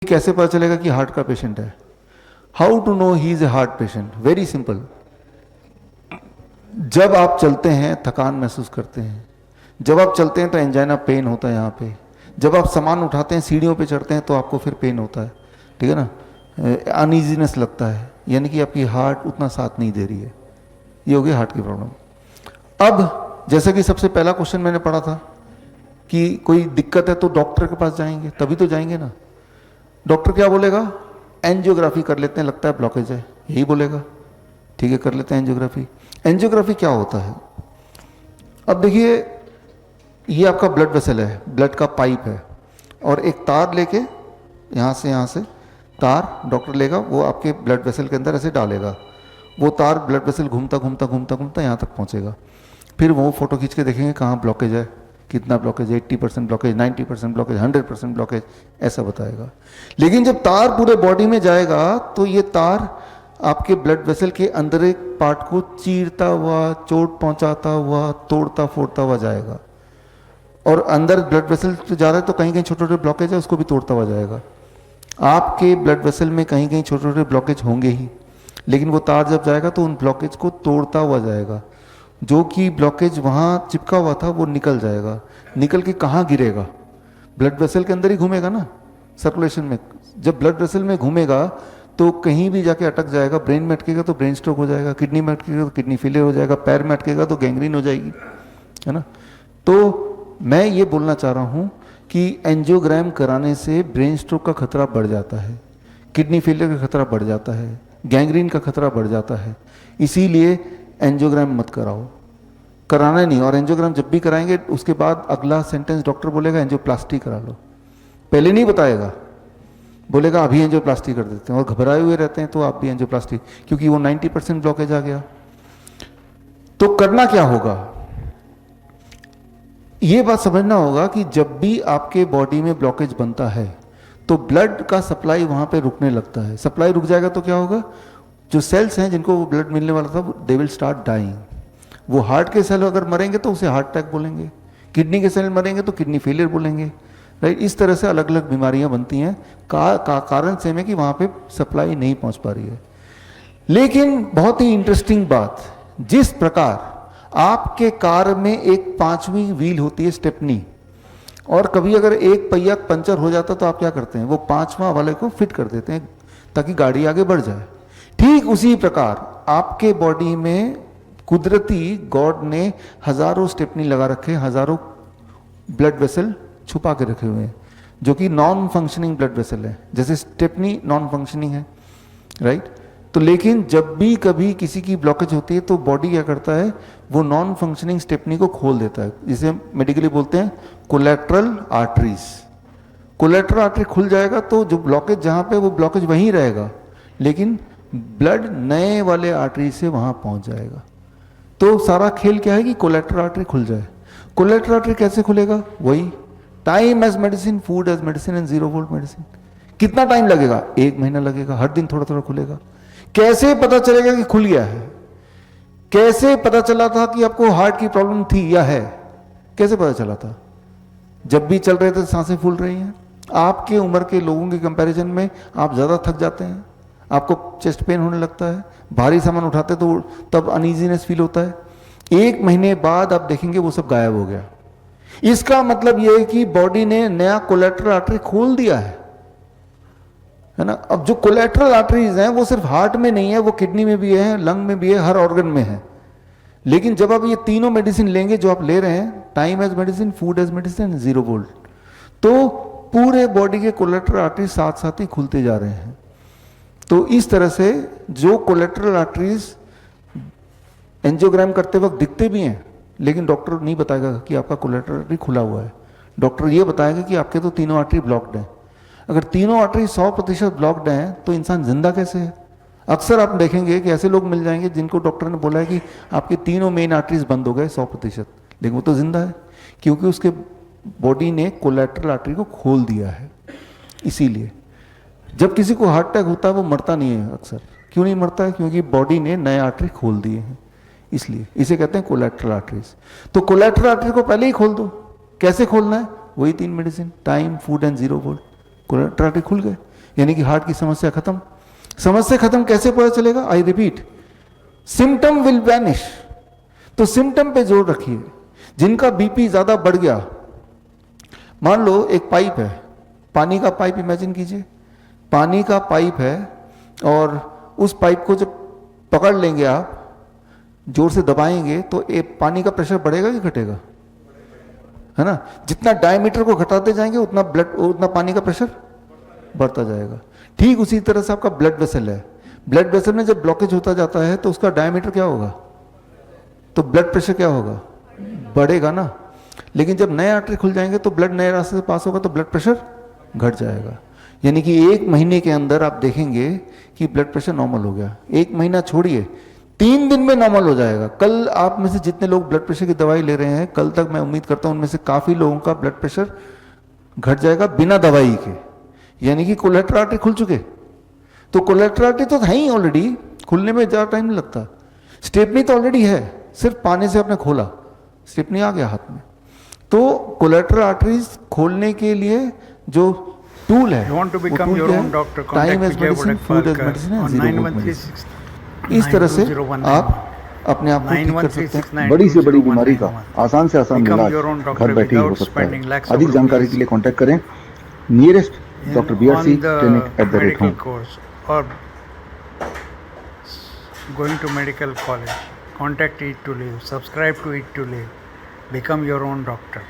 कैसे पता चलेगा कि हार्ट का पेशेंट है? How to know he is a heart patient? Very simple. जब आप चलते हैं थकान महसूस करते हैं, जब आप चलते हैं तो एंजाइना पेन होता है यहाँ पे, जब आप सामान उठाते हैं सीढ़ियों पे चढ़ते हैं तो आपको फिर पेन होता है, ठीक है ना, अनईजीनेस लगता है, यानी कि आपकी हार्ट उतना साथ नहीं दे रही है। ये हो गई हार्ट की प्रॉब्लम। अब जैसे कि सबसे पहला क्वेश्चन मैंने पढ़ा था कि कोई दिक्कत है तो डॉक्टर के पास जाएंगे, तभी तो जाएंगे ना। डॉक्टर क्या बोलेगा? एंजियोग्राफी कर लेते हैं, लगता है ब्लॉकेज है, यही बोलेगा। ठीक है, कर लेते हैं एंजियोग्राफी। एंजियोग्राफी क्या होता है? अब देखिए, ये आपका ब्लड वेसल है, ब्लड का पाइप है, और एक तार लेके यहाँ से तार डॉक्टर लेगा, वो आपके ब्लड वेसल के अंदर ऐसे डालेगा। वो तार ब्लड वेसल घूमता घूमता घूमता घूमता यहाँ तक पहुँचेगा। फिर वो फोटो खींच के देखेंगे कहाँ ब्लॉकेज है, कितना ब्लॉकेज है, 80% ब्लॉकेज, 90% ब्लॉकेज, 100% ब्लॉकेज, ऐसा बताएगा। लेकिन जब तार पूरे बॉडी में जाएगा तो ये तार आपके ब्लड वेसल के अंदर एक पार्ट को चीरता हुआ, चोट पहुंचाता हुआ, तोड़ता फोड़ता हुआ जाएगा। और अंदर ब्लड वेसल जा रहा है तो कहीं कहीं छोटे छोटे ब्लॉकेज है, उसको भी तोड़ता हुआ जाएगा। आपके ब्लड वेसल में कहीं कहीं छोटे छोटे ब्लॉकेज होंगे ही, लेकिन वो तार जब जाएगा तो उन ब्लॉकेज को तोड़ता हुआ जाएगा। जो कि ब्लॉकेज वहाँ चिपका हुआ था वो निकल जाएगा। निकल के कहाँ गिरेगा? ब्लड वेसल के अंदर ही घूमेगा ना, सर्कुलेशन में। जब ब्लड वेसल में घूमेगा तो कहीं भी जाके अटक जाएगा। ब्रेन में अटकेगा तो ब्रेन स्ट्रोक हो जाएगा, किडनी में अटकेगा तो किडनी फेलियर हो जाएगा, पैर में अटकेगा तो गैंग्रीन हो जाएगी, है ना। तो मैं ये बोलना चाह रहा हूँ कि एंजियोग्राम कराने से ब्रेन स्ट्रोक का खतरा बढ़ जाता है, किडनी फेलियर का खतरा बढ़ जाता है, गैंग्रीन का खतरा बढ़ जाता है। इसीलिए एंजियोग्राम मत कराओ, कराना नहीं। और एंजियोग्राम जब भी कराएंगे उसके बाद अगला सेंटेंस डॉक्टर बोलेगा एंजियोप्लास्टी करा लो। पहले नहीं बताएगा, बोलेगा अभी एंजियोप्लास्टी कर देते हैं, और घबराए हुए रहते हैं तो आप भी एंजियोप्लास्टी, क्योंकि वो 90% ब्लॉकेज आ गया। तो करना क्या होगा? ये बात समझना होगा कि जब भी आपके बॉडी में ब्लॉकेज बनता है तो ब्लड का सप्लाई वहां पे रुकने लगता है। सप्लाई रुक जाएगा तो क्या होगा? जो सेल्स हैं जिनको वो ब्लड मिलने वाला था, दे विल स्टार्ट डाइंग। वो हार्ट के सेल अगर मरेंगे तो उसे हार्ट अटैक बोलेंगे, किडनी के सेल मरेंगे तो किडनी फेलियर बोलेंगे, राइट। इस तरह से अलग अलग बीमारियां बनती हैं कारण से में कि वहां पे सप्लाई नहीं पहुंच पा रही है। लेकिन बहुत ही इंटरेस्टिंग बात, जिस प्रकार आपके कार में एक 5वीं व्हील होती है, स्टेपनी, और कभी अगर एक पहिया पंचर हो जाता तो आप क्या करते हैं? वो 5वां वाले को फिट कर देते हैं ताकि गाड़ी आगे बढ़ जाए। ठीक उसी प्रकार आपके बॉडी में कुदरती गॉड ने हजारों स्टेपनी लगा रखे, हजारों ब्लड वेसल छुपा के रखे हुए हैं, जो कि नॉन फंक्शनिंग ब्लड वेसल है। जैसे स्टेपनी नॉन फंक्शनिंग है, राइट। तो लेकिन जब भी कभी किसी की ब्लॉकेज होती है तो बॉडी क्या करता है? वो नॉन फंक्शनिंग स्टेपनी को खोल देता है, जिसे मेडिकली बोलते हैं कोलेट्रल आर्टरीज। कोलेट्रल आर्टरी खुल जाएगा तो जो ब्लॉकेज जहां पे, वो ब्लॉकेज वहीं रहेगा, लेकिन ब्लड नए वाले आर्टरी से वहां पहुंच जाएगा। तो सारा खेल क्या है कि कोलेट्रल आर्टरी खुल जाए। कोलेट्रल आर्टरी कैसे खुलेगा? वही time as medicine, food as medicine and 0 volt medicine. कितना टाइम लगेगा? 1 महीना लगेगा, हर दिन थोड़ा थोड़ा खुलेगा। कैसे पता चलेगा कि खुल गया है? कैसे पता चला था कि आपको हार्ट की प्रॉब्लम थी या है? कैसे पता चला था? जब भी चल रहे थे सांसें फूल रही हैं। आपके उम्र के लोगों के कंपैरिजन में आप ज्यादा थक जाते हैं, आपको चेस्ट पेन होने लगता है, भारी सामान उठाते तो तब अनईजीनेस फील होता है। 1 महीने बाद आप देखेंगे वो सब गायब हो गया। इसका मतलब यह है कि बॉडी ने नया कोलेट्रल आर्टरी खोल दिया है ना। अब जो कोलेट्रल आर्टरीज हैं वो सिर्फ हार्ट में नहीं है, वो किडनी में भी है, लंग में भी है, हर ऑर्गन में है। लेकिन जब आप ये तीनों मेडिसिन लेंगे जो आप ले रहे हैं, time as medicine, food as medicine, 0 volt, तो पूरे बॉडी के कोलेट्रल आर्टरीज साथ साथ ही खुलते जा रहे हैं। तो इस तरह से जो कोलेट्रल आर्टरीज एंजियोग्राम करते वक्त दिखते भी हैं, लेकिन डॉक्टर नहीं बताएगा कि आपका कोलेट्रल आर्टरी खुला हुआ है। डॉक्टर ये बताएगा कि आपके तो तीनों आर्टरी ब्लॉक्ड हैं। अगर तीनों आर्टरी 100% ब्लॉक्ड हैं तो इंसान जिंदा कैसे है? अक्सर आप देखेंगे कि ऐसे लोग मिल जाएंगे जिनको डॉक्टर ने बोला है कि आपके तीनों मेन आर्टरीज बंद हो गए 100%, लेकिन वो तो जिंदा है, क्योंकि उसके बॉडी ने कोलेट्रल आर्टरी को खोल दिया है। इसीलिए जब किसी को हार्ट अटैक होता है वो मरता नहीं है अक्सर। क्यों नहीं मरता है? क्योंकि बॉडी ने नए आर्टरी खोल दिए हैं, इसलिए इसे कहते हैं कोलेट्रल आर्टरीज। तो कोलेट्रल आर्टरी को पहले ही खोल दो। कैसे खोलना है? वही 3 medicine, time, food and 0 volt. Collateral artery खुल गए। यानी कि हार्ट की समस्या खत्म। समस्या खत्म कैसे पता चलेगा? I repeat, symptom will vanish. तो सिम्टम पे जोर रखिए। जिनका बीपी ज्यादा बढ़ गया, मान लो एक पाइप है, पानी का पाइप इमेजिन कीजिए, पानी का पाइप है और उस पाइप को जब पकड़ लेंगे आप, जोर से दबाएंगे तो पानी का प्रेशर बढ़ेगा कि घटेगा? है ना? जितना डायमीटर को घटाते जाएंगे उतना पानी का प्रेशर बढ़ता जाएगा। ठीक उसी तरह से आपका ब्लड वेसल है। ब्लड वेसल में जब ब्लॉकेज होता जाता है तो उसका डायमीटर क्या होगा? तो ब्लड प्रेशर क्या होगा? बढ़ेगा ना। लेकिन जब नए आर्टरी खुल जाएंगे तो ब्लड नए रास्ते से पास होगा तो ब्लड प्रेशर घट जाएगा। यानी कि 1 महीने के अंदर आप देखेंगे कि ब्लड प्रेशर नॉर्मल हो गया। 1 महीना छोड़िए, 3 दिन में नॉर्मल हो जाएगा। कल आप में से जितने लोग ब्लड प्रेशर की दवाई ले रहे हैं, कल तक मैं उम्मीद करता हूं उनमें से काफी लोगों का ब्लड प्रेशर घट जाएगा बिना दवाई के। यानी कि कोलेटरल आर्टरी खुल चुके। तो कोलेटरल आर्टरी तो है ही ऑलरेडी, खुलने में ज़्यादा टाइम नहीं लगता। स्टेपनी तो ऑलरेडी है, सिर्फ पानी से आपने खोला, स्टेपनी आ गया हाथ में। तो कोलेटरल आर्टरीज खोलने के लिए जो टूल है, You want to become your own doctor, time contact as Vijay medicine, Bodak food as Phalkar medicine, on zero 9136 इस तरह से आप अपने आप को ठीक कर सकते हैं। बड़ी से बड़ी बीमारी का आसान से आसान इलाज घर बैठे ही हो सकता है। अधिक जानकारी के लिए कांटेक्ट करें nearest doctor BRC clinic course or going to medical college. Contact Eat to Live, subscribe to Eat to Live, become your own doctor.